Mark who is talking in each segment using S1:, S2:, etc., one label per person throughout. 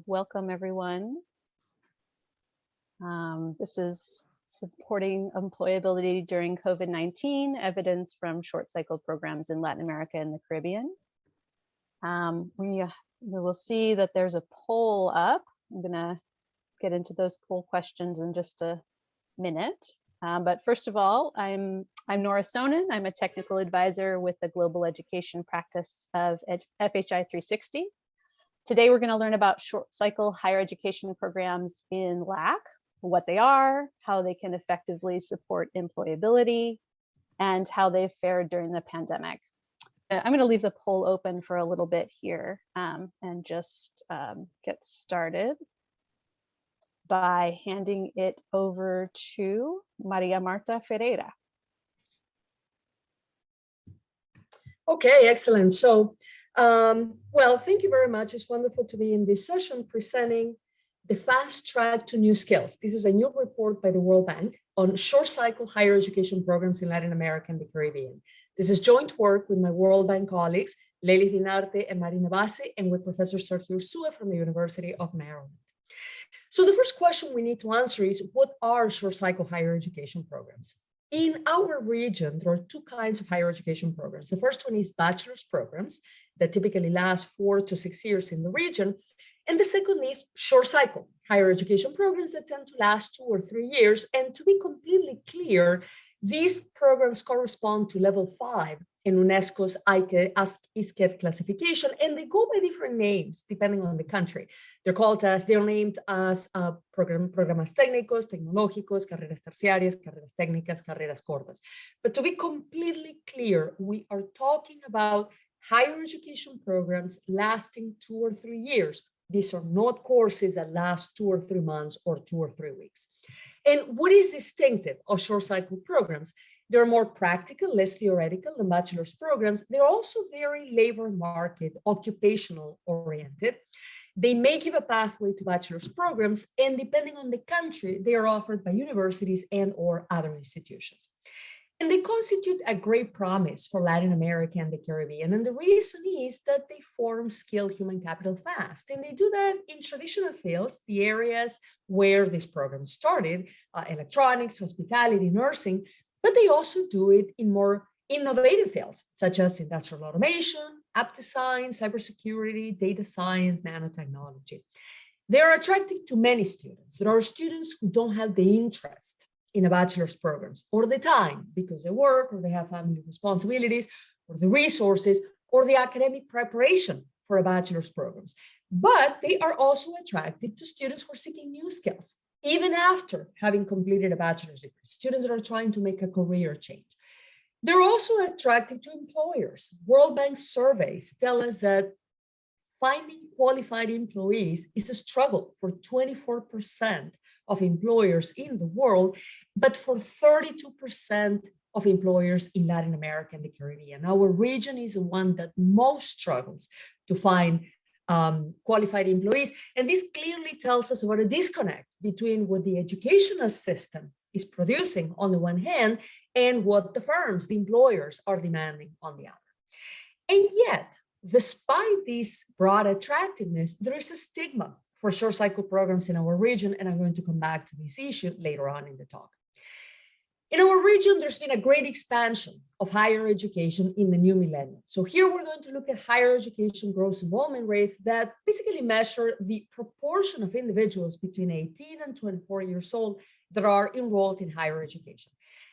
S1: Welcome, everyone. This is supporting employability during COVID-19, evidence from short cycle programs in Latin America and the Caribbean. We will see that there's a poll up. I'm gonna get into those poll questions in just a minute. But first of all, I'm Nora Sonnen. I'm a technical advisor with the global education practice of FHI 360. Today, we're going to learn about short cycle higher education programs in LAC, what they are, how they can effectively support employability, and how they've fared during the pandemic. I'm going to leave the poll open for a little bit here and just get started by handing it over to Maria Marta Ferreira.
S2: Okay, excellent. So, well, thank you very much. It's wonderful to be in this session presenting the Fast Track to New Skills. This is a new report by the World Bank on short cycle higher education programs in Latin America and the Caribbean. This is joint work with my World Bank colleagues, Leili Dinarte and Marina Bassi, and with Professor Sergio Ursua from the University of Maryland. So the first question we need to answer is, what are short cycle higher education programs? In our region, there are two kinds of higher education programs. The first one is bachelor's programs that typically last 4 to 6 years in the region. And the second is short cycle higher education programs that tend to last 2 or 3 years. And to be completely clear, these programs correspond to level 5 in UNESCO's ISCED classification, and they go by different names depending on the country. They're named as programas técnicos, tecnológicos, carreras terciarias, carreras técnicas, carreras cortas. But to be completely clear, we are talking about higher education programs lasting 2 or 3 years. These are not courses that last 2 or 3 months or 2 or 3 weeks. And what is distinctive of short cycle programs? They're more practical, less theoretical than bachelor's programs. They're also very labor market, occupational oriented. They may give a pathway to bachelor's programs, and depending on the country, they are offered by universities and or other institutions. And they constitute a great promise for Latin America and the Caribbean. And the reason is that they form skilled human capital fast. And they do that in traditional fields, the areas where this program started, electronics, hospitality, nursing, but they also do it in more innovative fields, such as industrial automation, app design, cybersecurity, data science, nanotechnology. They're attractive to many students. There are students who don't have the interest in a bachelor's programs or the time because they work or they have family responsibilities or the resources or the academic preparation for a bachelor's programs. But they are also attractive to students who are seeking new skills, even after having completed a bachelor's degree, students that are trying to make a career change. They're also attractive to employers. World Bank surveys tell us that finding qualified employees is a struggle for 24% of employers in the world, but for 32% of employers in Latin America and the Caribbean. Our region is the one that most struggles to find qualified employees. And this clearly tells us about a disconnect between what the educational system is producing on the one hand and what the firms, the employers, are demanding on the other. And yet, despite this broad attractiveness, there is a stigma for short cycle programs in our region, and I'm going to come back to this issue later on in the talk. In our region, there's been a great expansion of higher education in the new millennium. So here we're going to look at higher education gross enrollment rates that basically measure the proportion of individuals between 18 and 24 years old that are enrolled in higher education.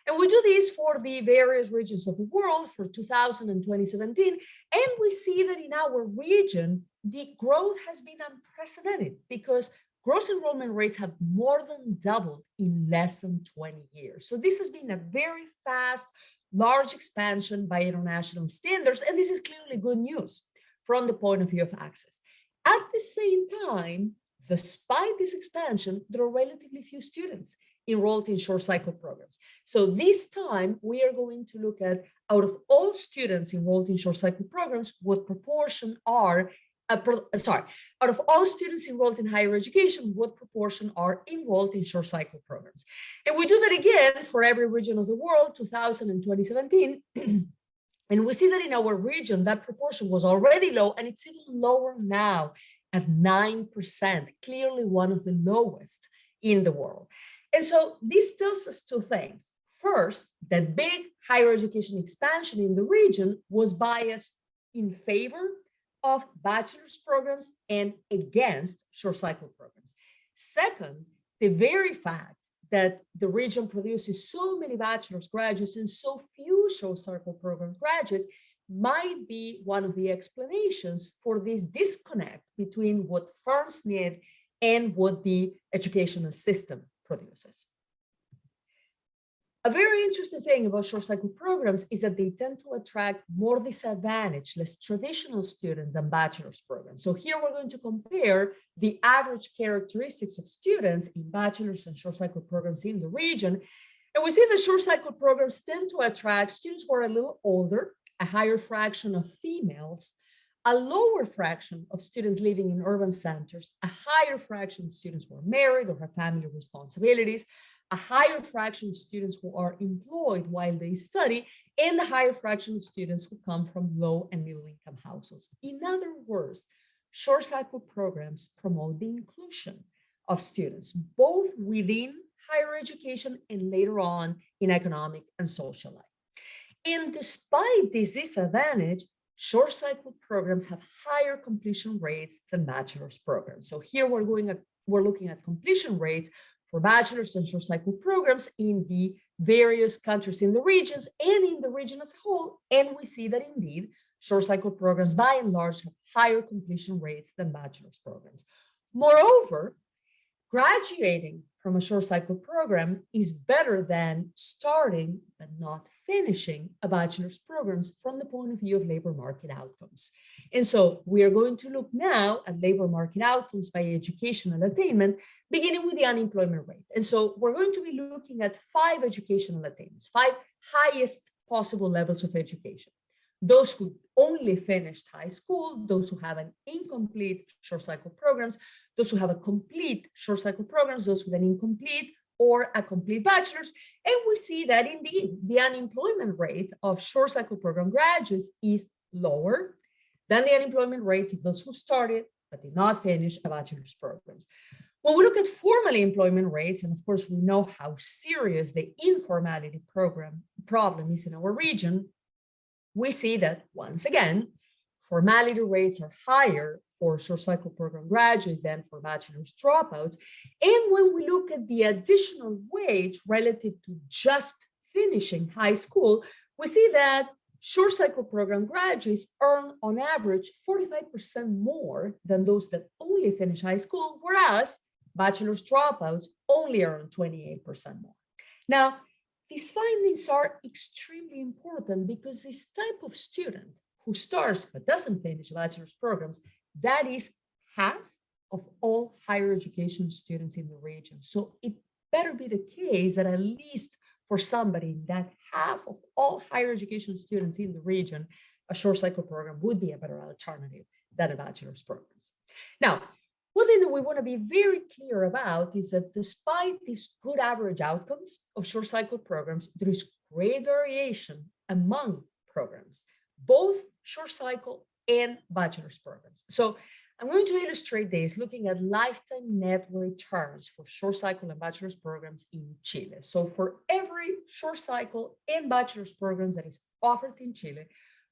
S2: And we do this for the various regions of the world for 2000 and 2017. And we see that in our region, the growth has been unprecedented because gross enrollment rates have more than doubled in less than 20 years. So this has been a very fast, large expansion by international standards. And this is clearly good news from the point of view of access. At the same time, despite this expansion, there are relatively few students enrolled in short cycle programs. So this time we are going to look at, out of all students enrolled in short cycle programs, what proportion are, out of all students enrolled in higher education, what proportion are enrolled in short cycle programs. And we do that again for every region of the world, 2000 and 2017. And we see that in our region, that proportion was already low, and it's even lower now at 9%, clearly one of the lowest in the world. And so this tells us two things. First, that big higher education expansion in the region was biased in favor of bachelor's programs and against short cycle programs. Second, the very fact that the region produces so many bachelor's graduates and so few short cycle program graduates might be one of the explanations for this disconnect between what firms need and what the educational system produces. A very interesting thing about short cycle programs is that they tend to attract more disadvantaged, less traditional students than bachelor's programs. So here we're going to compare the average characteristics of students in bachelor's and short cycle programs in the region. And we see the short cycle programs tend to attract students who are a little older, a higher fraction of females, a lower fraction of students living in urban centers, a higher fraction of students who are married or have family responsibilities, a higher fraction of students who are employed while they study, and a higher fraction of students who come from low and middle income households. In other words, short cycle programs promote the inclusion of students, both within higher education and later on in economic and social life. And despite this disadvantage, short cycle programs have higher completion rates than bachelor's programs. So here we're looking at completion rates for bachelor's and short cycle programs in the various countries in the regions and in the region as a whole. And we see that indeed, short cycle programs by and large have higher completion rates than bachelor's programs. Moreover, graduating from a short cycle program is better than starting but not finishing a bachelor's programs from the point of view of labor market outcomes. And so we are going to look now at labor market outcomes by educational attainment, beginning with the unemployment rate. And so we're going to be looking at 5 educational attainments, 5 highest possible levels of education. Those who only finished high school, those who have an incomplete short cycle programs, those who have a complete short cycle programs, those with an incomplete or a complete bachelor's. And we see that indeed the unemployment rate of short cycle program graduates is lower than the unemployment rate of those who started but did not finish a bachelor's programs. When we look at formal employment rates, and of course we know how serious the informality problem is in our region, we see that once again, formality rates are higher for short cycle program graduates than for bachelor's dropouts. And when we look at the additional wage relative to just finishing high school, we see that short cycle program graduates earn on average 45% more than those that only finish high school, whereas bachelor's dropouts only earn 28% more. Now, these findings are extremely important because this type of student who starts but doesn't finish bachelor's programs, that is half of all higher education students in the region. So it better be the case that at least for somebody that half of all higher education students in the region, a short cycle program would be a better alternative than a bachelor's programs. Now, one thing that we want to be very clear about is that despite these good average outcomes of short cycle programs, there is great variation among programs, both short cycle and bachelor's programs. So I'm going to illustrate this looking at lifetime net returns for short cycle and bachelor's programs in Chile. So for every short cycle and bachelor's programs that is offered in Chile,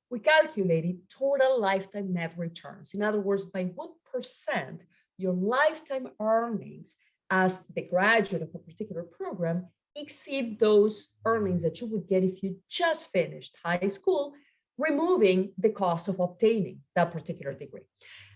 S2: we calculated total lifetime net returns. In other words, by what percent your lifetime earnings as the graduate of a particular program exceed those earnings that you would get if you just finished high school, removing the cost of obtaining that particular degree.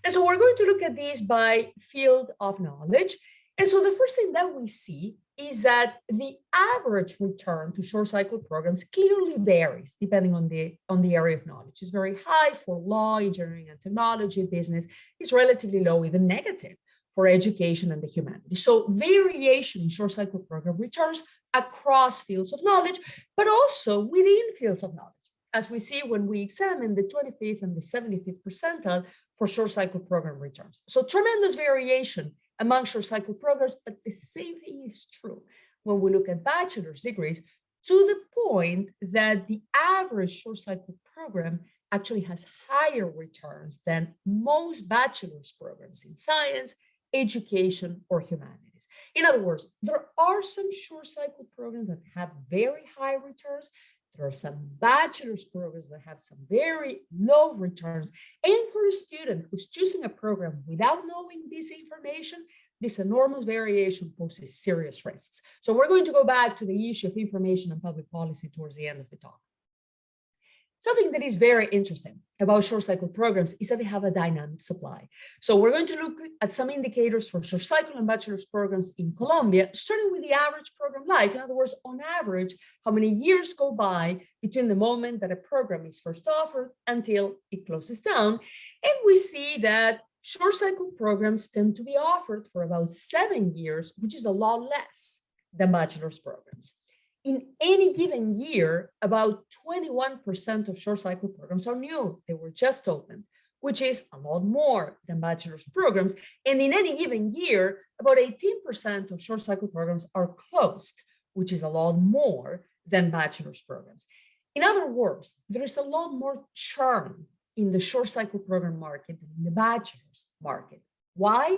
S2: And so we're going to look at these by field of knowledge. And so the first thing that we see is that the average return to short cycle programs clearly varies depending on the area of knowledge. It's very high for law, engineering and technology, business. It's relatively low, even negative for education and the humanities. So variation in short cycle program returns across fields of knowledge, but also within fields of knowledge, as we see when we examine the 25th and the 75th percentile for short cycle program returns. So tremendous variation among short cycle programs, but the same thing is true when we look at bachelor's degrees, to the point that the average short cycle program actually has higher returns than most bachelor's programs in science, education, or humanities. In other words, there are some short cycle programs that have very high returns. There are some bachelor's programs that have some very low returns. And for a student who's choosing a program without knowing this information, this enormous variation poses serious risks. So we're going to go back to the issue of information and public policy towards the end of the talk. Something that is very interesting about short cycle programs is that they have a dynamic supply. So we're going to look at some indicators for short cycle and bachelor's programs in Colombia, starting with the average program life. In other words, on average, how many years go by between the moment that a program is first offered until it closes down. And we see that short cycle programs tend to be offered for about 7 years, which is a lot less than bachelor's programs. In any given year, about 21% of short cycle programs are new. They were just opened, which is a lot more than bachelor's programs. And in any given year, about 18% of short cycle programs are closed, which is a lot more than bachelor's programs. In other words, there is a lot more churn in the short cycle program market than in the bachelor's market. Why?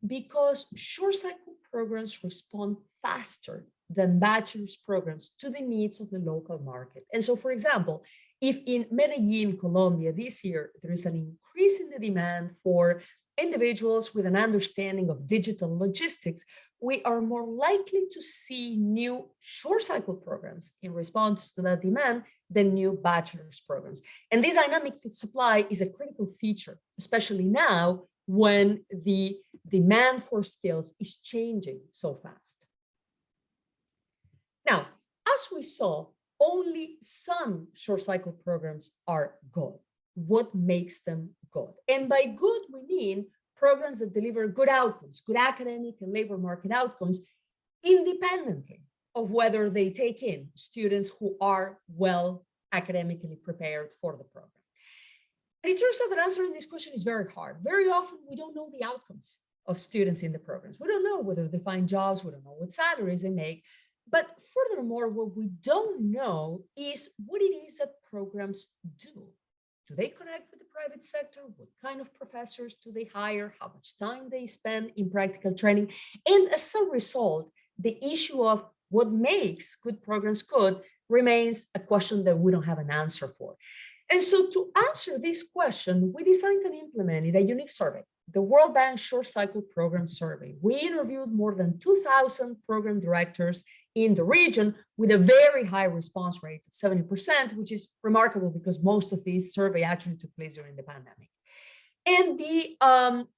S2: Because short cycle programs respond faster than bachelor's programs to the needs of the local market. And so, for example, if in Medellin, Colombia, this year, there is an increase in the demand for individuals with an understanding of digital logistics, we are more likely to see new short cycle programs in response to that demand than new bachelor's programs. And this dynamic supply is a critical feature, especially now when the demand for skills is changing so fast. Now, as we saw, only some short cycle programs are good. What makes them good? And by good, we mean programs that deliver good outcomes, good academic and labor market outcomes, independently of whether they take in students who are well academically prepared for the program. And it turns out that answering this question is very hard. Very often, we don't know the outcomes of students in the programs. We don't know whether they find jobs, we don't know what salaries they make. But furthermore, what we don't know is what it is that programs do. Do they connect with the private sector? What kind of professors do they hire? How much time they spend in practical training? And as a result, the issue of what makes good programs good remains a question that we don't have an answer for. And so to answer this question, we designed and implemented a unique survey, the World Bank Short Cycle Program Survey. We interviewed more than 2,000 program directors in the region with a very high response rate of 70%, which is remarkable because most of these survey actually took place during the pandemic. And the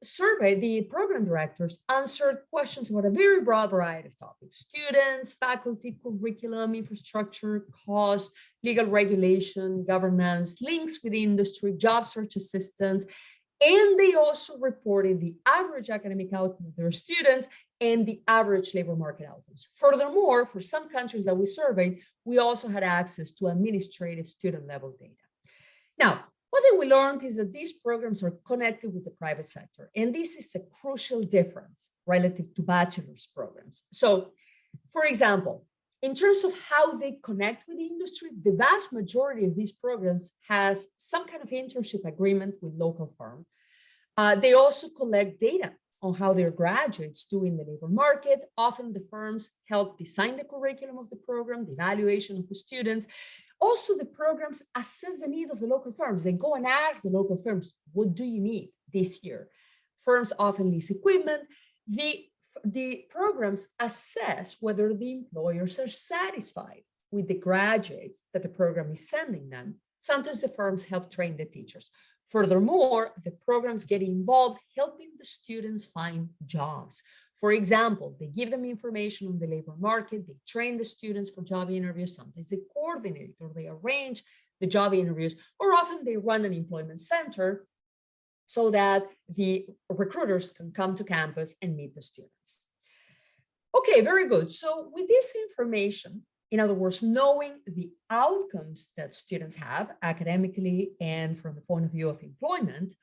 S2: survey, the program directors answered questions about a very broad variety of topics: students, faculty, curriculum, infrastructure, cost, legal regulation, governance, links with industry, job search assistance. And they also reported the average academic outcome of their students and the average labor market outcomes. Furthermore, for some countries that we surveyed, we also had access to administrative student level data. Now, one thing we learned is that these programs are connected with the private sector, and this is a crucial difference relative to bachelor's programs. So, for example, in terms of how they connect with the industry, the vast majority of these programs has some kind of internship agreement with local firm. They also collect data on how their graduates do in the labor market. Often the firms help design the curriculum of the program, the evaluation of the students. Also, the programs assess the need of the local firms. They go and ask the local firms, what do you need this year? Firms often lease equipment. The programs assess whether the employers are satisfied with the graduates that the program is sending them. Sometimes the firms help train the teachers. Furthermore, the programs get involved helping the students find jobs. For example, they give them information on the labor market, they train the students for job interviews, sometimes they coordinate or they arrange the job interviews, or often they run an employment center so that the recruiters can come to campus and meet the students. Okay, very good. So with this information, in other words, knowing the outcomes that students have academically and from the point of view of employment,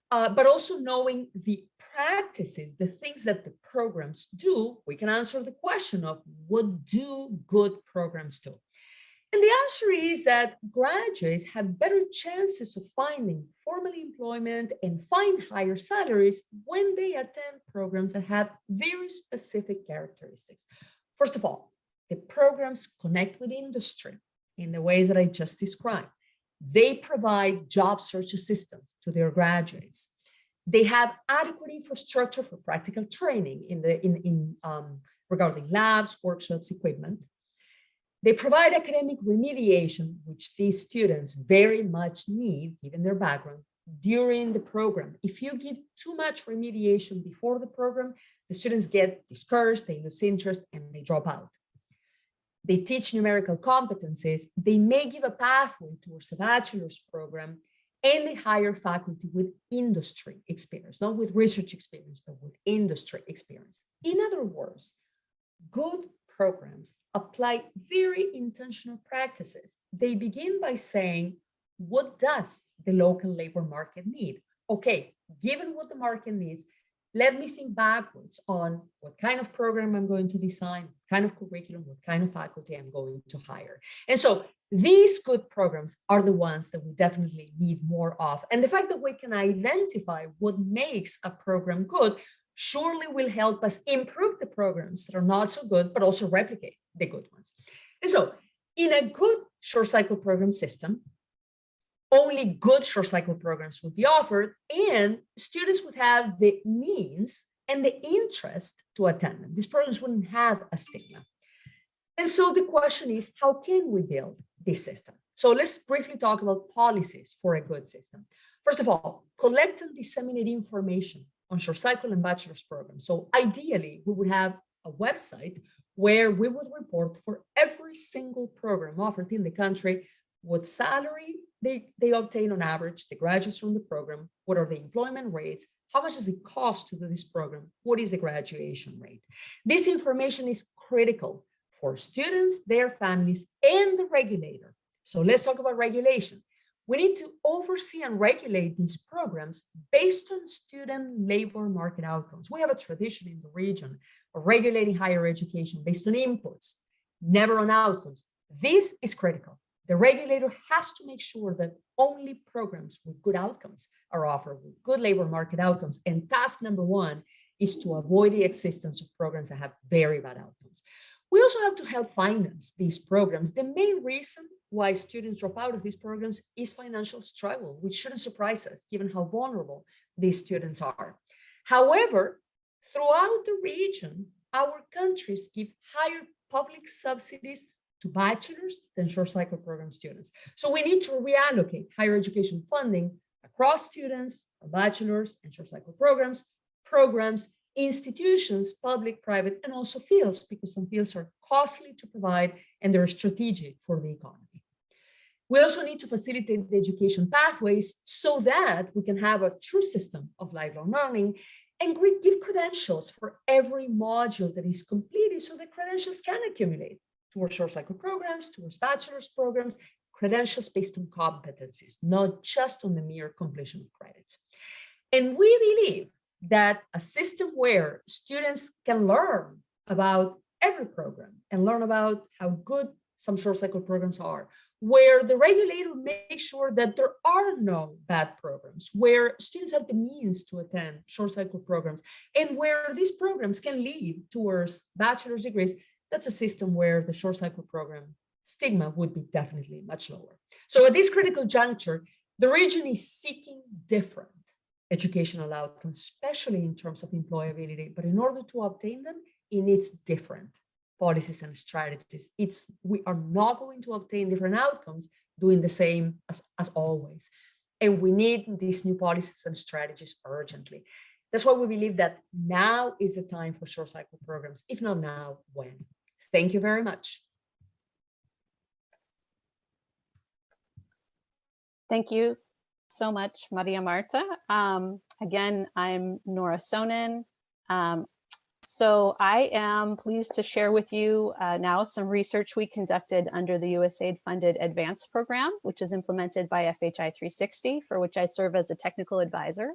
S2: but also knowing the practices, the things that the programs do, we can answer the question of what do good programs do? And the answer is that graduates have better chances of finding formal employment and find higher salaries when they attend programs that have very specific characteristics. First of all, the programs connect with industry in the ways that I just described. They provide job search assistance to their graduates. They have adequate infrastructure for practical training regarding labs, workshops, equipment. They provide academic remediation, which these students very much need, given their background, during the program. If you give too much remediation before the program, the students get discouraged, they lose interest, and they drop out. They teach numerical competencies. They may give a pathway towards a bachelor's program, and they hire faculty with industry experience, not with research experience, but with industry experience. In other words, good programs apply very intentional practices. They begin by saying, what does the local labor market need? Okay, given what the market needs, let me think backwards on what kind of program I'm going to design, what kind of curriculum, what kind of faculty I'm going to hire. And so these good programs are the ones that we definitely need more of. And the fact that we can identify what makes a program good surely will help us improve the programs that are not so good, but also replicate the good ones. And so in a good short cycle program system, only good short cycle programs would be offered, and students would have the means and the interest to attend them. These programs wouldn't have a stigma. And so the question is, how can we build this system? So let's briefly talk about policies for a good system. First of all, collect and disseminate information on short cycle and bachelor's programs. So ideally, we would have a website where we would report for every single program offered in the country, what salary they obtain on average, the graduates from the program, what are the employment rates, how much does it cost to do this program, what is the graduation rate. This information is critical for students, their families, and the regulator. So let's talk about regulation. We need to oversee and regulate these programs based on student labor market outcomes. We have a tradition in the region of regulating higher education based on inputs, never on outcomes. This is critical. The regulator has to make sure that only programs with good outcomes are offered, with good labor market outcomes. And task number one is to avoid the existence of programs that have very bad outcomes. We also have to help finance these programs. The main reason why students drop out of these programs is financial struggle, which shouldn't surprise us, given how vulnerable these students are. However, throughout the region, our countries give higher public subsidies to bachelor's than short cycle program students. So we need to reallocate higher education funding across students, bachelor's and short cycle programs, institutions, public, private, and also fields, because some fields are costly to provide and they're strategic for the economy. We also need to facilitate the education pathways so that we can have a true system of lifelong learning and give credentials for every module that is completed so that credentials can accumulate towards short cycle programs, towards bachelor's programs, credentials based on competencies, not just on the mere completion of credits. And we believe that a system where students can learn about every program and learn about how good some short cycle programs are, where the regulator makes sure that there are no bad programs, where students have the means to attend short cycle programs, and where these programs can lead towards bachelor's degrees, that's a system where the short cycle program stigma would be definitely much lower. So at this critical juncture, the region is seeking different educational outcomes, especially in terms of employability, but in order to obtain them, it needs different policies and strategies. We are not going to obtain different outcomes doing the same as always. And we need these new policies and strategies urgently. That's why we believe that now is the time for short cycle programs. If not now, when? Thank you very much.
S1: Thank you so much, Maria Marta. Again, I'm Nora Sonin. So I am pleased to share with you now some research we conducted under the USAID funded ADVANCE program, which is implemented by FHI 360, for which I serve as a technical advisor.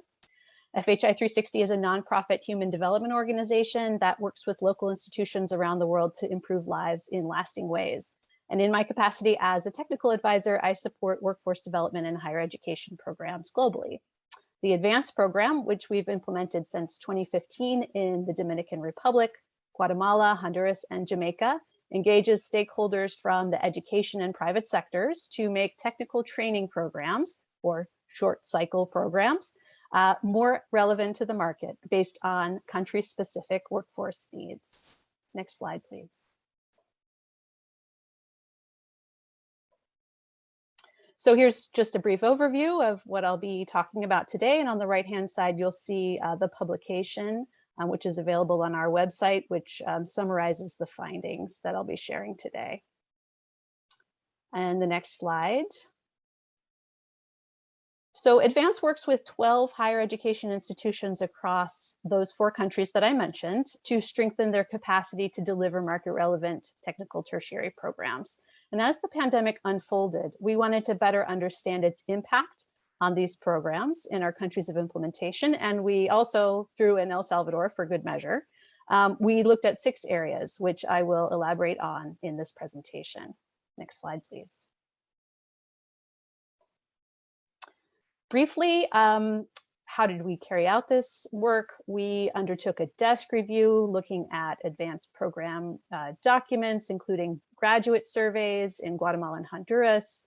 S1: FHI 360 is a nonprofit human development organization that works with local institutions around the world to improve lives in lasting ways. And in my capacity as a technical advisor, I support workforce development and higher education programs globally. The Advance program, which we've implemented since 2015 in the Dominican Republic, Guatemala, Honduras, and Jamaica, engages stakeholders from the education and private sectors to make technical training programs, or short cycle programs, more relevant to the market based on country-specific workforce needs. Next slide, please. So here's just a brief overview of what I'll be talking about today. And on the right-hand side, you'll see the publication, which is available on our website, which summarizes the findings that I'll be sharing today. And the next slide. So Advance works with 12 higher education institutions across those 4 countries that I mentioned to strengthen their capacity to deliver market-relevant technical tertiary programs. And as the pandemic unfolded, we wanted to better understand its impact on these programs in our countries of implementation. And we also, threw in El Salvador for good measure, we looked at 6 areas, which I will elaborate on in this presentation. Next slide, please. Briefly, how did we carry out this work? We undertook a desk review looking at advanced program documents, including graduate surveys in Guatemala and Honduras,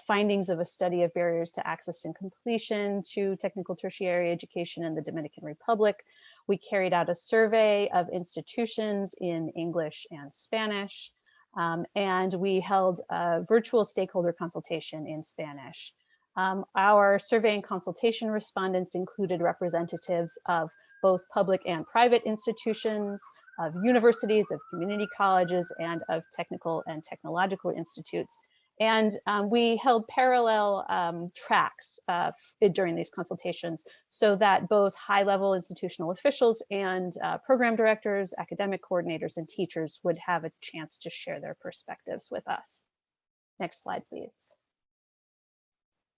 S1: findings of a study of barriers to access and completion to technical tertiary education in the Dominican Republic. We carried out a survey of institutions in English and Spanish, and we held a virtual stakeholder consultation in Spanish. Our survey and consultation respondents included representatives of both public and private institutions, of universities, of community colleges, and of technical and technological institutes. And we held parallel tracks during these consultations so that both high-level institutional officials and program directors, academic coordinators, and teachers would have a chance to share their perspectives with us. Next slide, please.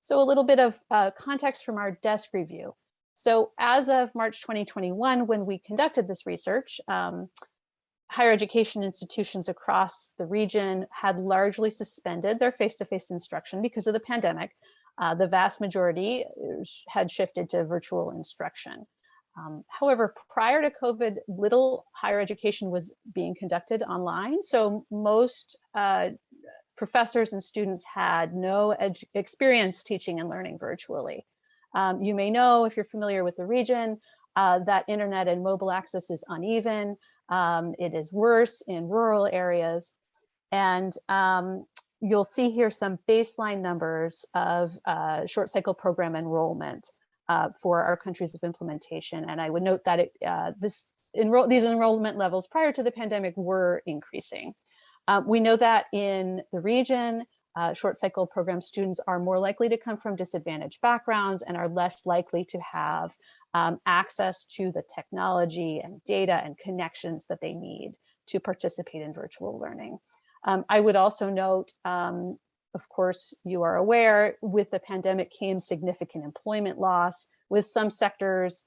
S1: So a little bit of context from our desk review. So as of March 2021, when we conducted this research, higher education institutions across the region had largely suspended their face-to-face instruction because of the pandemic. The vast majority had shifted to virtual instruction. However, prior to COVID, little higher education was being conducted online. So most professors and students had no experience teaching and learning virtually. You may know, if you're familiar with the region, that internet and mobile access is uneven. It is worse in rural areas. And you'll see here some baseline numbers of short cycle program enrollment for our countries of implementation. And I would note that these enrollment levels prior to the pandemic were increasing. We know that in the region, short cycle program students are more likely to come from disadvantaged backgrounds and are less likely to have access to the technology and data and connections that they need to participate in virtual learning. I would also note, of course, you are aware, with the pandemic came significant employment loss, with some sectors,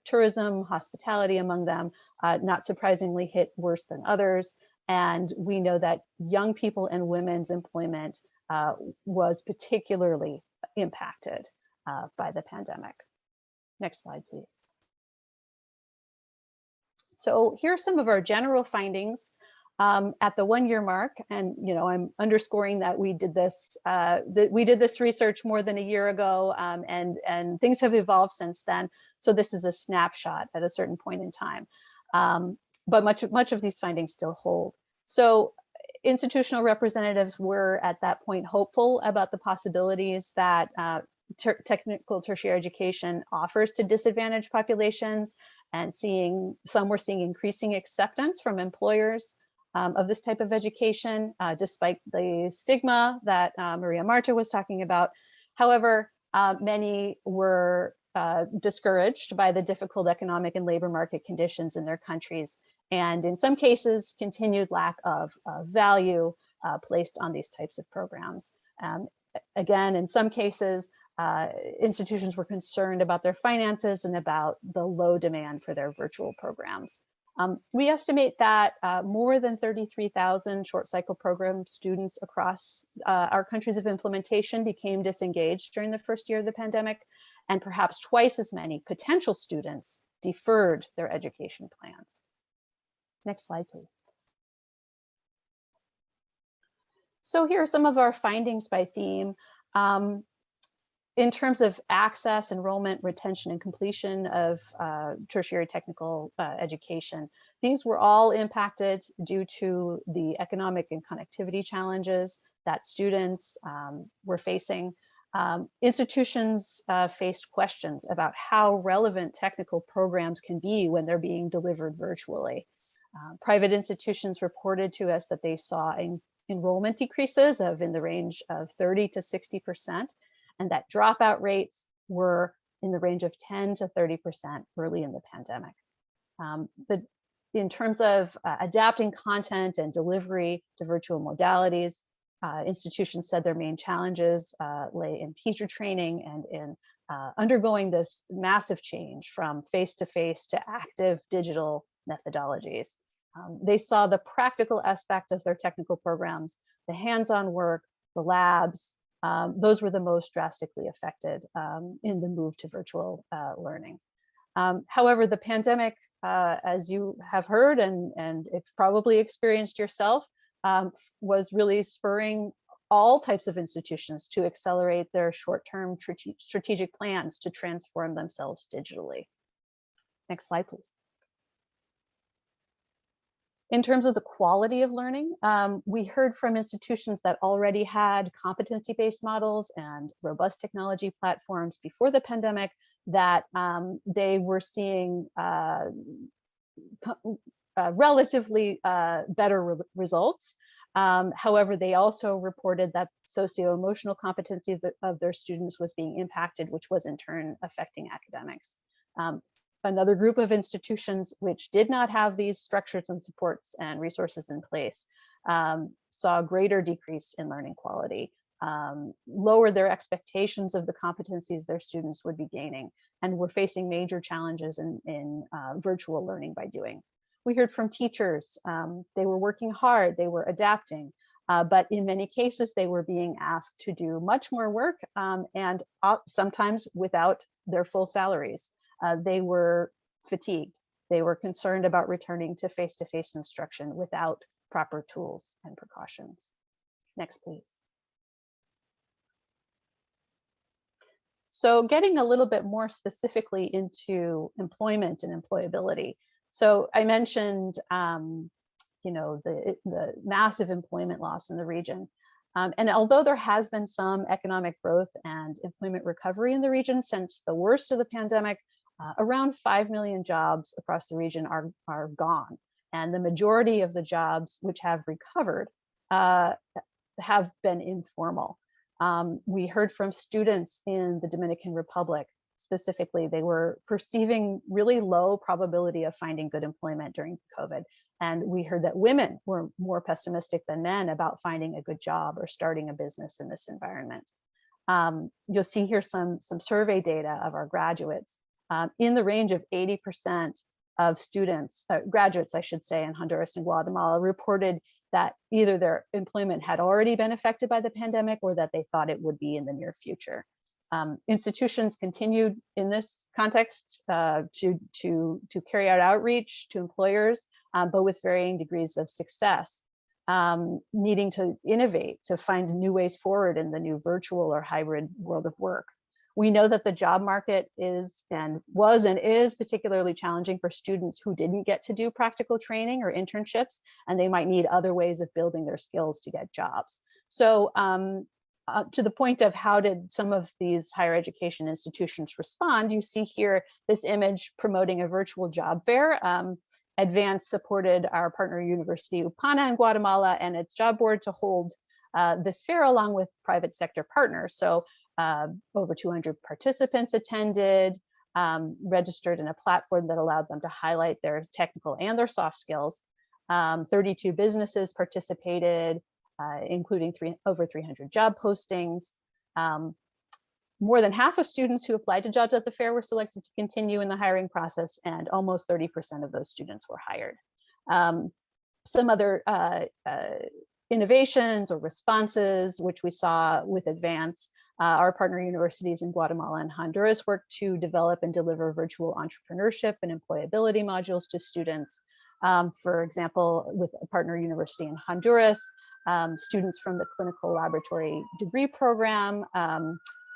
S1: tourism, hospitality among them, not surprisingly hit worse than others. And we know that young people and women's employment was particularly impacted by the pandemic. Next slide, please. So here are some of our general findings at the 1-year mark. And I'm underscoring that we did this research more than a year ago, and things have evolved since then. So this is a snapshot at a certain point in time. But much of these findings still hold. So institutional representatives were at that point hopeful about the possibilities that technical tertiary education offers to disadvantaged populations, and some were seeing increasing acceptance from employers of this type of education, despite the stigma that Maria Marta was talking about. However, many were discouraged by the difficult economic and labor market conditions in their countries, and in some cases, continued lack of value placed on these types of programs. Again, in some cases, institutions were concerned about their finances and about the low demand for their virtual programs. We estimate that more than 33,000 short cycle program students across our countries of implementation became disengaged during the first year of the pandemic, and perhaps twice as many potential students deferred their education plans. Next slide, please. So here are some of our findings by theme. In terms of access, enrollment, retention, and completion of tertiary technical education, these were all impacted due to the economic and connectivity challenges that students were facing. Institutions faced questions about how relevant technical programs can be when they're being delivered virtually. Private institutions reported to us that they saw enrollment decreases of in the range of 30 to 60%. And that dropout rates were in the range of 10 to 30% early in the pandemic. In terms of adapting content and delivery to virtual modalities, institutions said their main challenges lay in teacher training and in undergoing this massive change from face-to-face to active digital methodologies. They saw the practical aspect of their technical programs, the hands-on work, the labs. Those were the most drastically affected in the move to virtual learning. However, the pandemic, as you have heard and it's probably experienced yourself, was really spurring all types of institutions to accelerate their short-term strategic plans to transform themselves digitally. Next slide, please. In terms of the quality of learning, we heard from institutions that already had competency-based models and robust technology platforms before the pandemic that they were seeing relatively better results. However, they also reported that socio-emotional competency of their students was being impacted, which was in turn affecting academics. Another group of institutions which did not have these structures and supports and resources in place saw a greater decrease in learning quality, lowered their expectations of the competencies their students would be gaining, and were facing major challenges in virtual learning by doing. We heard from teachers, they were working hard, they were adapting, but in many cases they were being asked to do much more work and sometimes without their full salaries. They were fatigued. They were concerned about returning to face-to-face instruction without proper tools and precautions. Next, please. So getting a little bit more specifically into employment and employability. So I mentioned, the massive employment loss in the region. And although there has been some economic growth and employment recovery in the region since the worst of the pandemic, around 5 million jobs across the region are gone. And the majority of the jobs which have recovered have been informal. We heard from students in the Dominican Republic, specifically, they were perceiving really low probability of finding good employment during COVID. And we heard that women were more pessimistic than men about finding a good job or starting a business in this environment. You'll see here some survey data of our graduates. In the range of 80% of students, graduates, I should say, in Honduras and Guatemala reported that either their employment had already been affected by the pandemic or that they thought it would be in the near future. Institutions continued in this context to carry out outreach to employers, but with varying degrees of success, needing to innovate to find new ways forward in the new virtual or hybrid world of work. We know that the job market is and is particularly challenging for students who didn't get to do practical training or internships, and they might need other ways of building their skills to get jobs. So to the point of how did some of these higher education institutions respond, you see here this image promoting a virtual job fair. Advance supported our partner University UPANA in Guatemala and its job board to hold this fair along with private sector partners. So over 200 participants attended, registered in a platform that allowed them to highlight their technical and their soft skills. 32 businesses participated, including over 300 job postings. More than half of students who applied to jobs at the fair were selected to continue in the hiring process, and almost 30% of those students were hired. Some other innovations or responses, which we saw with Advance, our partner universities in Guatemala and Honduras worked to develop and deliver virtual entrepreneurship and employability modules to students. For example, with a partner university in Honduras, students from the clinical laboratory degree program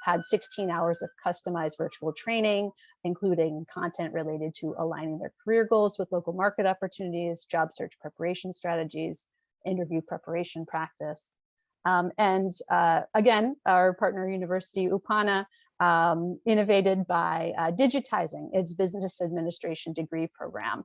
S1: had 16 hours of customized virtual training, including content related to aligning their career goals with local market opportunities, job search preparation strategies, interview preparation practice. Again, our partner university, UPANA, innovated by digitizing its business administration degree program,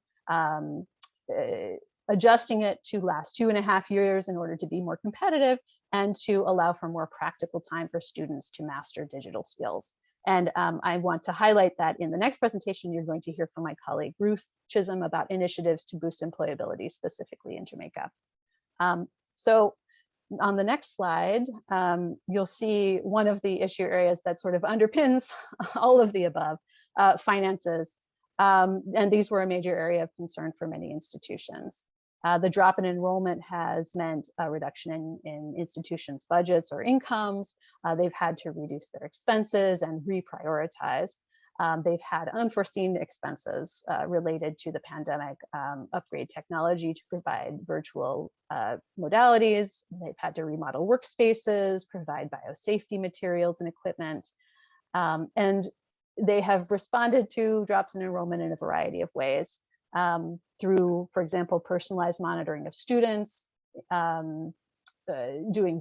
S1: adjusting it to last 2.5 years in order to be more competitive and to allow for more practical time for students to master digital skills. And I want to highlight that in the next presentation, you're going to hear from my colleague, Ruth Chisholm, about initiatives to boost employability, specifically in Jamaica. So on the next slide, you'll see one of the issue areas that sort of underpins all of the above, finances. And these were a major area of concern for many institutions. The drop in enrollment has meant a reduction in institutions' budgets or incomes. They've had to reduce their expenses and reprioritize. They've had unforeseen expenses related to the pandemic, upgrade technology to provide virtual modalities. They've had to remodel workspaces, provide biosafety materials and equipment. And they have responded to drops in enrollment in a variety of ways. Through, for example, personalized monitoring of students, doing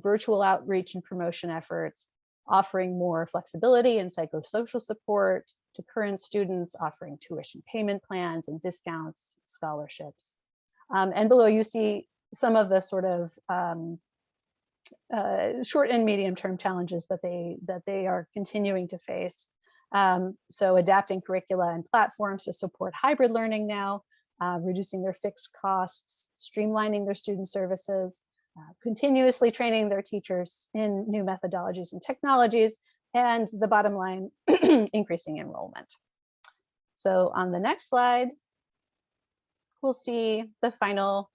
S1: virtual outreach and promotion efforts, offering more flexibility and psychosocial support to current students, offering tuition payment plans and discounts, scholarships. And below you see some of the sort of short and medium term challenges that they are continuing to face. So adapting curricula and platforms to support hybrid learning now, reducing their fixed costs, streamlining their student services, continuously training their teachers in new methodologies and technologies, and the bottom line, increasing enrollment. So on the next slide, we'll see the final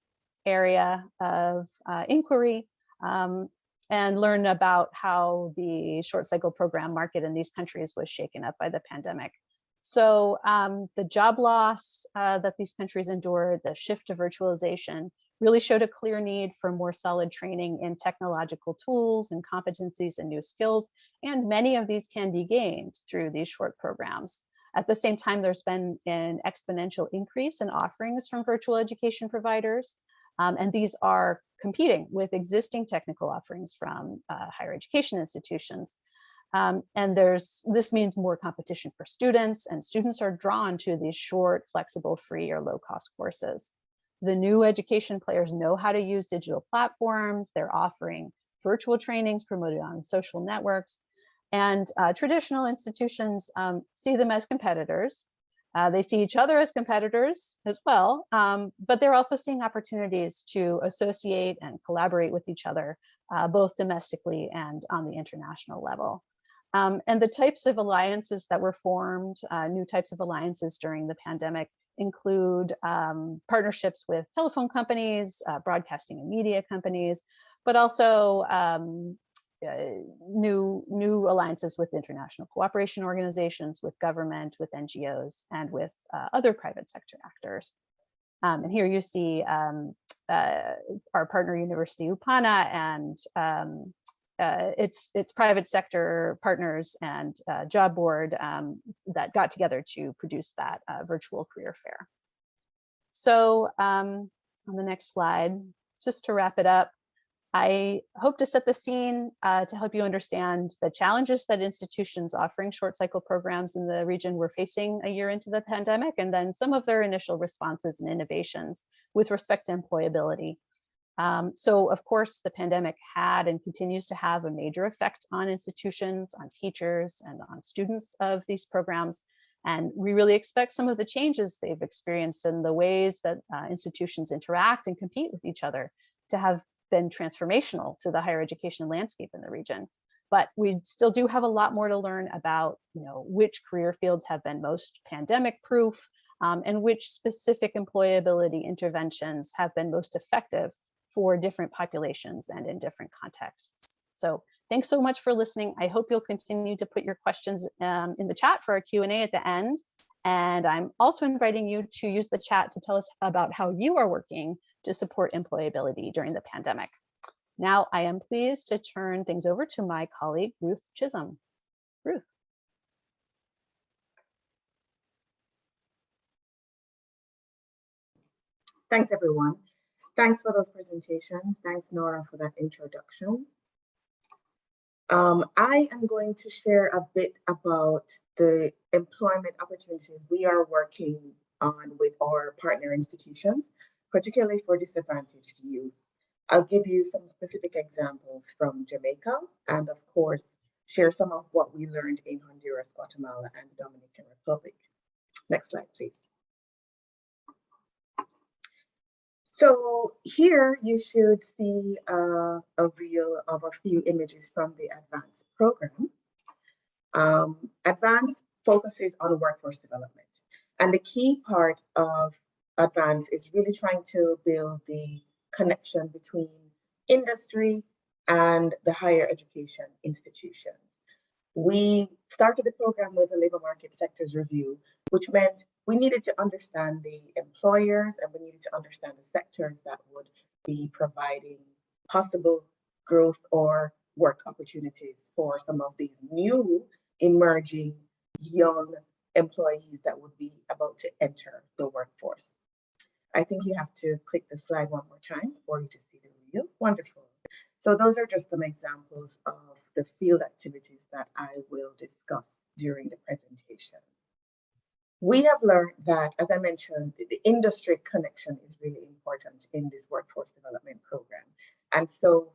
S1: area of inquiry and learn about how the short cycle program market in these countries was shaken up by the pandemic. So the job loss that these countries endured, the shift to virtualization, really showed a clear need for more solid training in technological tools and competencies and new skills. And many of these can be gained through these short programs. At the same time, there's been an exponential increase in offerings from virtual education providers. And these are competing with existing technical offerings from higher education institutions. And this means more competition for students, and students are drawn to these short, flexible, free or low-cost courses. The new education players know how to use digital platforms. They're offering virtual trainings promoted on social networks. And traditional institutions see them as competitors. They see each other as competitors as well, but they're also seeing opportunities to associate and collaborate with each other, both domestically and on the international level. And the types of alliances that were formed, new types of alliances during the pandemic, include partnerships with telephone companies, broadcasting and media companies, but also new alliances with international cooperation organizations, with government, with NGOs, and with other private sector actors. And here you see our partner university, UPANA, and its private sector partners and job board that got together to produce that virtual career fair. So on the next slide, just to wrap it up, I hope to set the scene to help you understand the challenges that institutions offering short cycle programs in the region were facing a year into the pandemic, and then some of their initial responses and innovations with respect to employability. So of course, the pandemic had and continues to have a major effect on institutions, on teachers, and on students of these programs. And we really expect some of the changes they've experienced in the ways that institutions interact and compete with each other to have been transformational to the higher education landscape in the region. But we still do have a lot more to learn about, which career fields have been most pandemic proof, and which specific employability interventions have been most effective for different populations and in different contexts. So thanks so much for listening. I hope you'll continue to put your questions in the chat for our Q&A at the end. And I'm also inviting you to use the chat to tell us about how you are working to support employability during the pandemic. Now, I am pleased to turn things over to my colleague, Ruth Chisholm. Ruth.
S3: Thanks, everyone. Thanks for those presentations. Thanks, Nora, for that introduction. I am going to share a bit about the employment opportunities we are working on with our partner institutions, particularly for disadvantaged youth. I'll give you some specific examples from Jamaica and, of course, share some of what we learned in Honduras, Guatemala, and the Dominican Republic. Next slide, please. So here you should see a reel of a few images from the advanced program. Advanced focuses on workforce development. And the key part of advanced is really trying to build the connection between industry and the higher education institutions. We started the program with a labor market sectors review, which meant we needed to understand the employers and we needed to understand the sectors that would be providing possible growth or work opportunities for some of these new emerging young employees that would be about to enter the workforce. I think you have to click the slide one more time for you to see the reel. Wonderful. So those are just some examples of the field activities that I will discuss during the presentation. We have learned that, as I mentioned, the industry connection is really important in this workforce development program. And so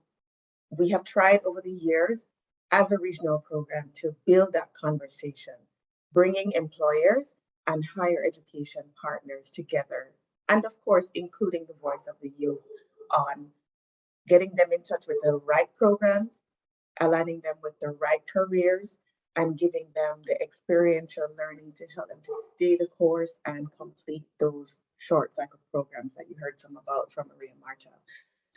S3: we have tried over the years as a regional program to build that conversation, bringing employers and higher education partners together. And of course, including the voice of the youth on getting them in touch with the right programs, aligning them with the right careers, and giving them the experiential learning to help them to stay the course and complete those short cycle programs that you heard some about from Maria Marta.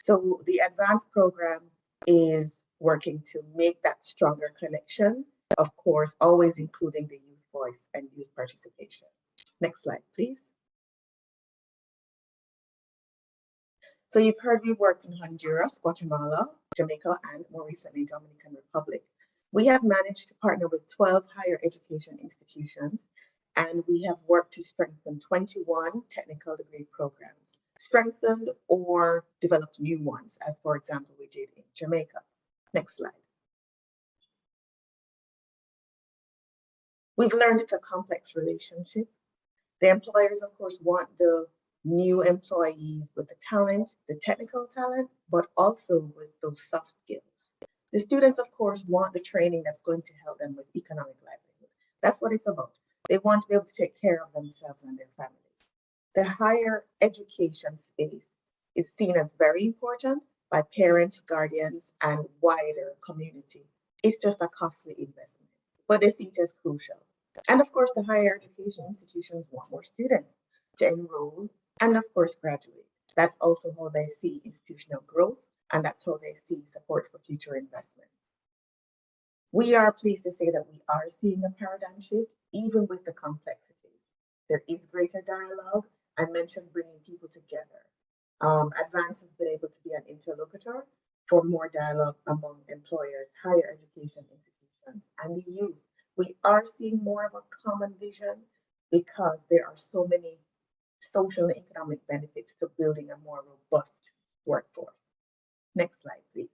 S3: So the advanced program is working to make that stronger connection, of course, always including the youth voice and youth participation. Next slide, please. So you've heard we worked in Honduras, Guatemala, Jamaica, and more recently, Dominican Republic. We have managed to partner with 12 higher education institutions, and we have worked to strengthen 21 technical degree programs, strengthened or developed new ones, as for example, we did in Jamaica. Next slide. We've learned it's a complex relationship. The employers, of course, want the new employees with the talent, the technical talent, but also with those soft skills. The students, of course, want the training that's going to help them with economic livelihood. That's what it's about. They want to be able to take care of themselves and their families. The higher education space is seen as very important by parents, guardians, and wider community. It's just a costly investment, but they see it as crucial. And of course, the higher education institutions want more students to enroll and of course graduate. That's also how they see institutional growth, and that's how they see support for future investments. We are pleased to say that we are seeing a paradigm shift, even with the complexities. There is greater dialogue. I mentioned bringing people together. Advance has been able to be an interlocutor for more dialogue among employers, higher education institutions, and the youth. We are seeing more of a common vision because there are so many social and economic benefits to building a more robust workforce. Next slide, please.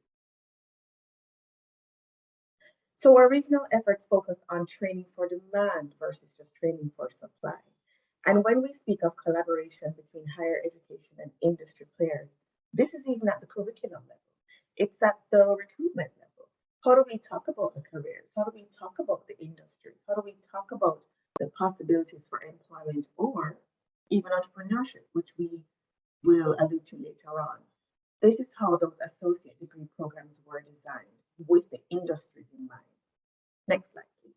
S3: So our regional efforts focus on training for demand versus just training for supply. And when we speak of collaboration between higher education and industry players, this is even at the curriculum level. It's at the recruitment level. How do we talk about the careers? How do we talk about the industry? How do we talk about the possibilities for employment or even entrepreneurship, which we will allude to later on? This is how those associate degree programs were designed, with the industries in mind. Next slide, please.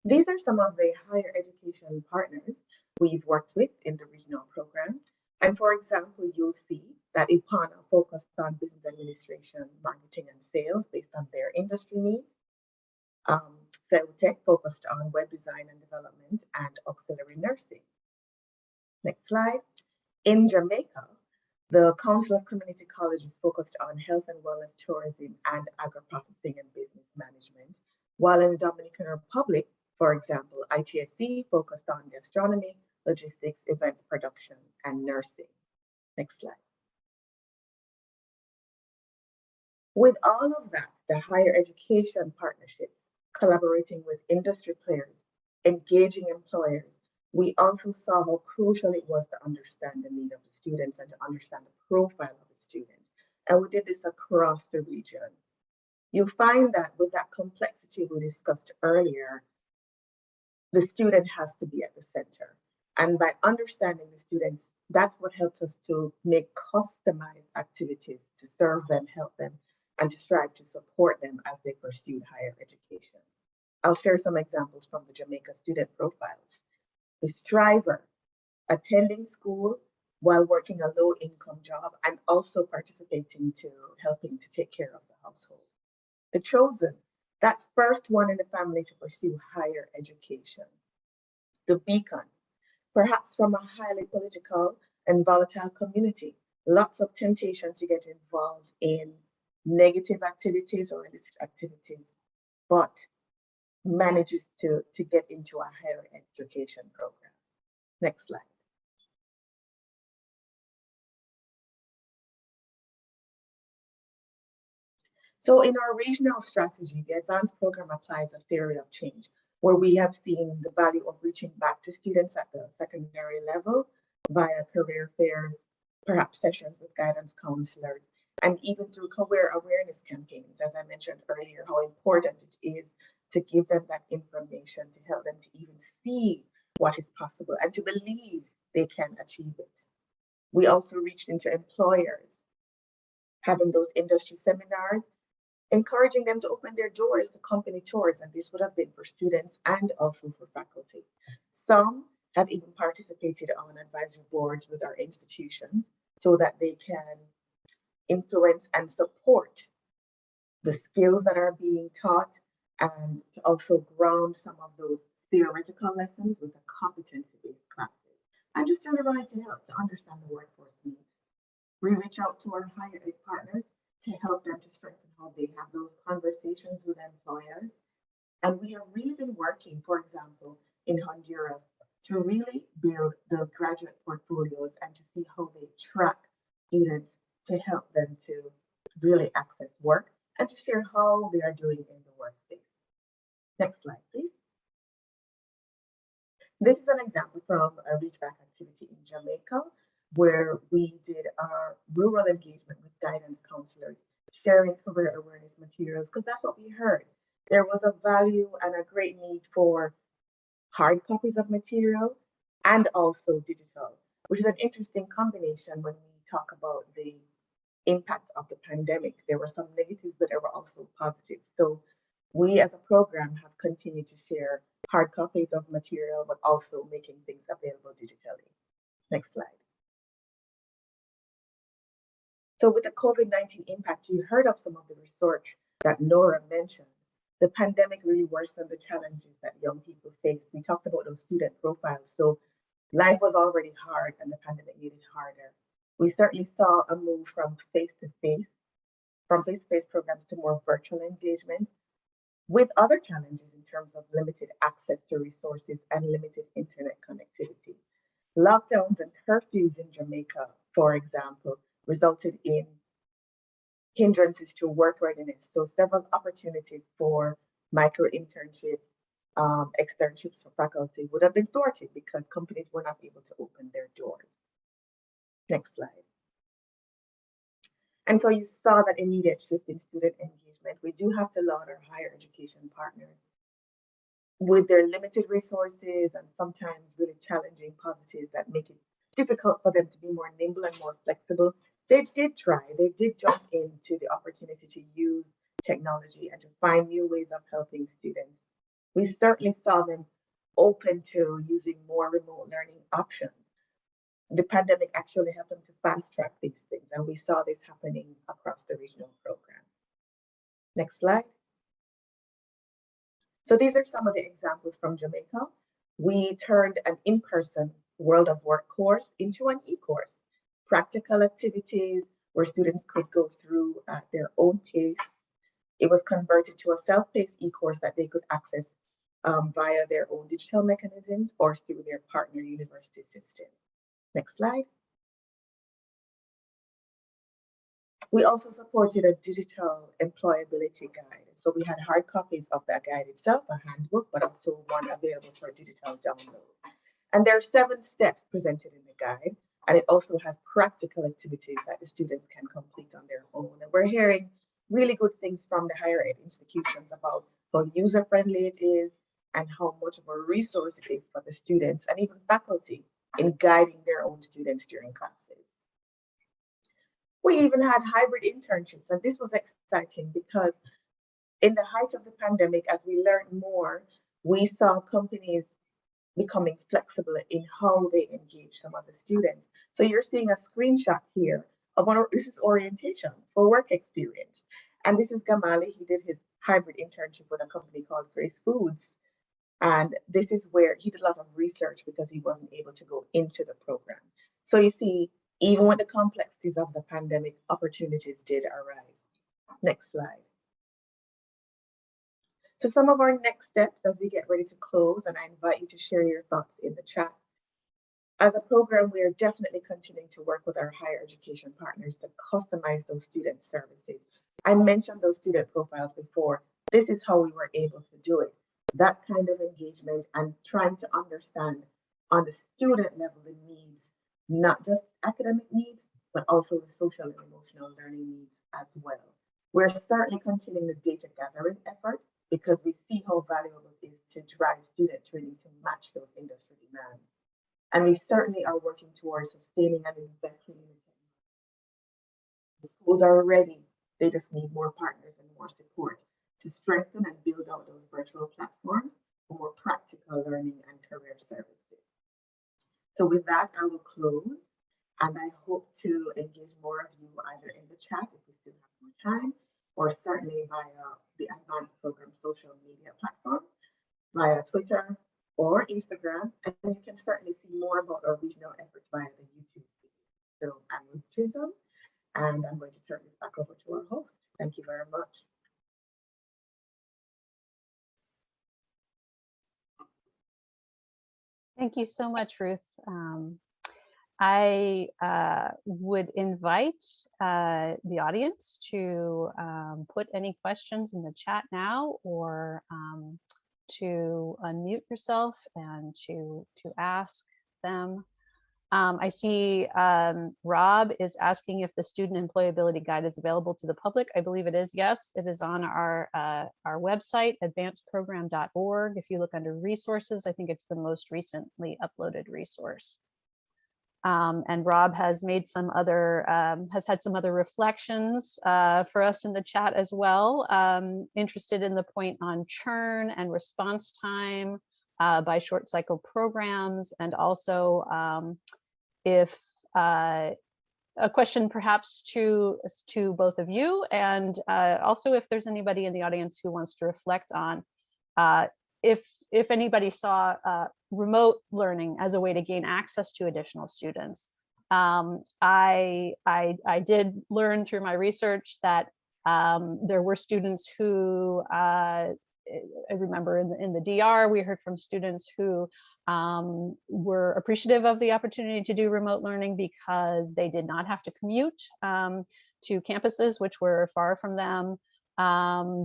S3: These are some of the higher education partners we've worked with in the regional program. And for example, you'll see that IPANA focused on business administration, marketing, and sales based on their industry needs. Tech focused on web design and development and auxiliary nursing. Next slide. In Jamaica, the Council of Community Colleges focused on health and wellness, tourism, and agri-processing and business management, while in the Dominican Republic, for example, ITSC focused on gastronomy, logistics, events production, and nursing. Next slide. With all of that, the higher education partnerships, collaborating with industry players, engaging employers, we also saw how crucial it was to understand the need of the students and to understand the profile of the students. And we did this across the region. You'll find that with that complexity we discussed earlier, the student has to be at the center. And by understanding the students, that's what helped us to make customized activities to serve them, help them, and to strive to support them as they pursued higher education. I'll share some examples from the Jamaica student profiles. The striver, attending school while working a low-income job and also participating to helping to take care of the household. The chosen, that first one in the family to pursue higher education. The beacon, perhaps from a highly political and volatile community, lots of temptation to get involved in negative activities or illicit activities, but manages to get into a higher education program. Next slide. So in our regional strategy, the advanced program applies a theory of change, where we have seen the value of reaching back to students at the secondary level via career fairs, perhaps sessions with guidance counselors, and even through career awareness campaigns. As I mentioned earlier, how important it is to give them that information to help them to even see what is possible and to believe they can achieve it. We also reached into employers, having those industry seminars, encouraging them to open their doors to company tours, and this would have been for students and also for faculty. Some have even participated on advisory boards with our institutions so that they can influence and support the skills that are being taught and to also ground some of those theoretical lessons with the competency-based classes and just generally to help to understand the workforce needs. We reach out to our higher ed partners to help them to strengthen how they have those conversations with employers. And we have really been working, for example, in Honduras to really build the graduate portfolios and to see how they track students to help them to really access work and to share how they are doing in the workspace. Next slide, please. This is an example from a reach back activity in Jamaica, where we did our rural engagement with guidance counselors, sharing career awareness materials, because that's what we heard. There was a value and a great need for hard copies of material and also digital, which is an interesting combination when we talk about the impact of the pandemic. There were some negatives, but there were also positives. So we as a program have continued to share hard copies of material, but also making things available digitally. Next slide. So with the COVID-19 impact, you heard of some of the research that Nora mentioned. The pandemic really worsened the challenges that young people face. We talked about those student profiles. So life was already hard and the pandemic made it harder. We certainly saw a move from face-to-face programs to more virtual engagement, with other challenges in terms of limited access to resources and limited internet connectivity. Lockdowns and curfews in Jamaica, for example, resulted in hindrances to work readiness. So several opportunities for micro internships, externships for faculty would have been thwarted because companies were not able to open their doors. Next slide. And so you saw that immediate shift in student engagement. We do have to laud our higher education partners. With their limited resources and sometimes really challenging positives that make it difficult for them to be more nimble and more flexible, they did jump into the opportunity to use technology and to find new ways of helping students. We certainly saw them open to using more remote learning options. The pandemic actually helped them to fast track these things, and we saw this happening across the regional program. Next slide. So these are some of the examples from Jamaica. We turned an in-person World of Work course into an e-course. Practical activities where students could go through at their own pace. It was converted to a self-paced e-course that they could access via their own digital mechanisms or through their partner university system. Next slide. We also supported a digital employability guide. So we had hard copies of that guide itself, a handbook, but also one available for digital download. And there are 7 steps presented in the guide, and it also has practical activities that the students can complete on their own. And we're hearing really good things from the higher ed institutions about how user-friendly it is and how much of a resource it is for the students and even faculty in guiding their own students during classes. We even had hybrid internships, and this was exciting because in the height of the pandemic, as we learned more, we saw companies becoming flexible in how they engage some of the students. So you're seeing a screenshot here of this is orientation for work experience. And this is Gamali. He did his hybrid internship with a company called Grace Foods. And this is where he did a lot of research because he wasn't able to go into the program. So you see, even with the complexities of the pandemic, opportunities did arise. Next slide. So some of our next steps as we get ready to close, and I invite you to share your thoughts in the chat. As a program, we are definitely continuing to work with our higher education partners to customize those student services. I mentioned those student profiles before. This is how we were able to do it. That kind of engagement and trying to understand on the student level the needs, not just academic needs, but also the social and emotional learning needs as well. We're certainly continuing the data gathering effort because we see how valuable it is to drive student training to match those industry demands. And we certainly are working towards sustaining and investing in it. The schools are ready. They just need more partners and more support to strengthen and build out those virtual platforms for more practical learning and career services. So with that, I will close, and I hope to engage more of you either in the chat if we still have more time, or certainly via the advanced program social media platforms, via Twitter or Instagram, and you can certainly see more about our regional efforts via the YouTube video. So I'm Ruth Chisholm, and I'm going to turn this back over to our host. Thank you very much.
S1: Thank you so much, Ruth. I would invite the audience to put any questions in the chat now, or to unmute yourself and to ask them. I see Rob is asking if the student employability guide is available to the public. I believe it is. Yes, it is on our website, advancedprogram.org. If you look under resources, I think it's the most recently uploaded resource. And Rob has made some other, has had some other reflections for us in the chat as well. Interested in the point on churn and response time by short cycle programs, and also if a question perhaps to both of you, and also if there's anybody in the audience who wants to reflect on if anybody saw remote learning as a way to gain access to additional students. I did learn through my research that there were students who, I remember in the DR, we heard from students who were appreciative of the opportunity to do remote learning because they did not have to commute to campuses which were far from them.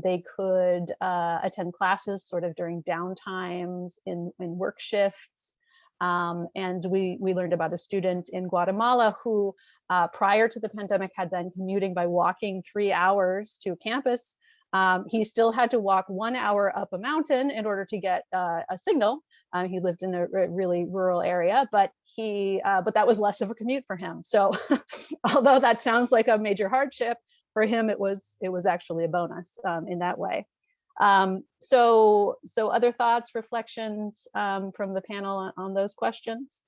S1: They could attend classes sort of during downtimes in work shifts. And we learned about a student in Guatemala who prior to the pandemic had been commuting by walking 3 hours to campus. He still had to walk 1 hour up a mountain in order to get a signal. He lived in a really rural area, but but that was less of a commute for him. So although that sounds like a major hardship, for him it was actually a bonus in that way. So other thoughts, reflections from the panel on those questions?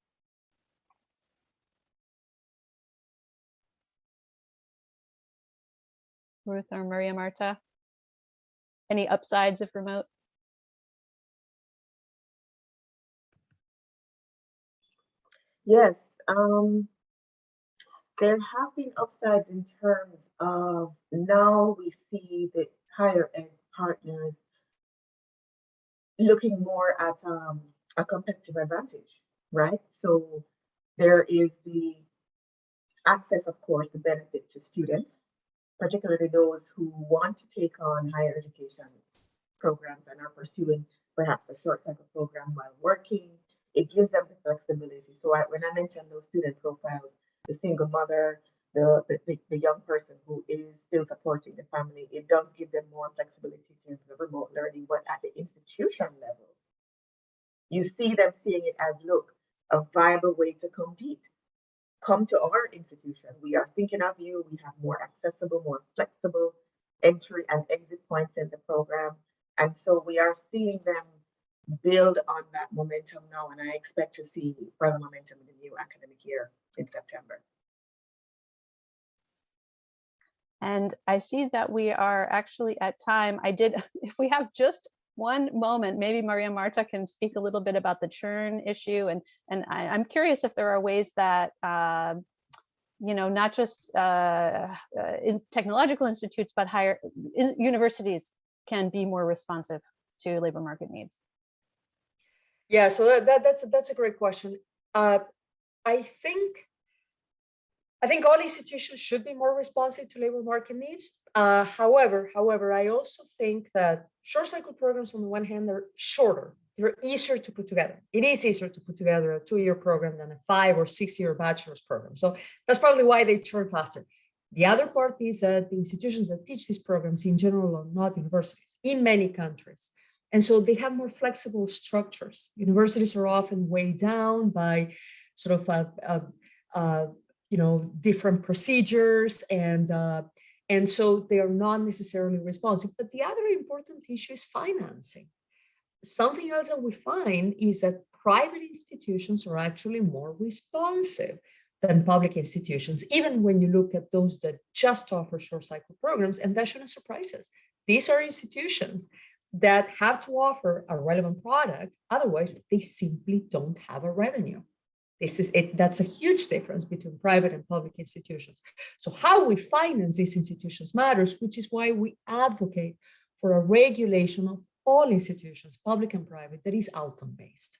S1: Ruth or Maria Marta? Any upsides of remote?
S3: Yes, there have been upsides in terms of now we see the higher ed partners looking more at a competitive advantage, right? So there is the access, of course, the benefit to students, particularly those who want to take on higher education programs and are pursuing perhaps a short cycle program while working. It gives them the flexibility. So when I mentioned those student profiles, the single mother, the young person who is still supporting the family, it does give them more flexibility to the remote learning. But at the institution level, you see them seeing it as, look, a viable way to compete. Come to our institution. We are thinking of you. We have more accessible, more flexible entry and exit points in the program. And so we are seeing them build on that momentum now. And I expect to see further momentum in the new academic year in September.
S1: And I see that we are actually at time. If we have just one moment, maybe Maria Marta can speak a little bit about the churn issue. And I'm curious if there are ways that, not just in technological institutes, but higher universities can be more responsive to labor market needs.
S2: Yeah, so that's a great question. I think all institutions should be more responsive to labor market needs. However, I also think that short cycle programs, on the one hand, are shorter. They're easier to put together. It is easier to put together a 2-year program than a 5 or 6-year bachelor's program. So that's probably why they churn faster. The other part is that the institutions that teach these programs in general are not universities in many countries. And so they have more flexible structures. Universities are often weighed down by sort of different procedures, and so they are not necessarily responsive. But the other important issue is financing. Something else that we find is that private institutions are actually more responsive than public institutions, even when you look at those that just offer short cycle programs, and that shouldn't surprise us. These are institutions that have to offer a relevant product, otherwise they simply don't have a revenue. That's a huge difference between private and public institutions. So how we finance these institutions matters, which is why we advocate for a regulation of all institutions, public and private, that is outcome-based.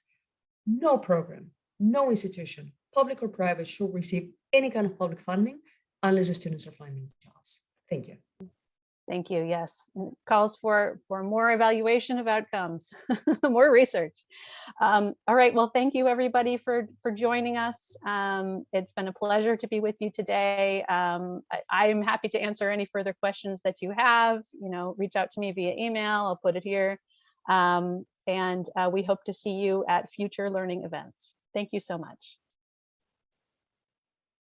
S2: No program, no institution, public or private, should receive any kind of public funding unless the students are finding jobs. Thank you.
S1: Thank you. Yes, it calls for more evaluation of outcomes, more research. All right. Well, thank you everybody for joining us. It's been a pleasure to be with you today. I'm happy to answer any further questions that you have. Reach out to me via email. I'll put it here. And we hope to see you at future learning events. Thank you so much.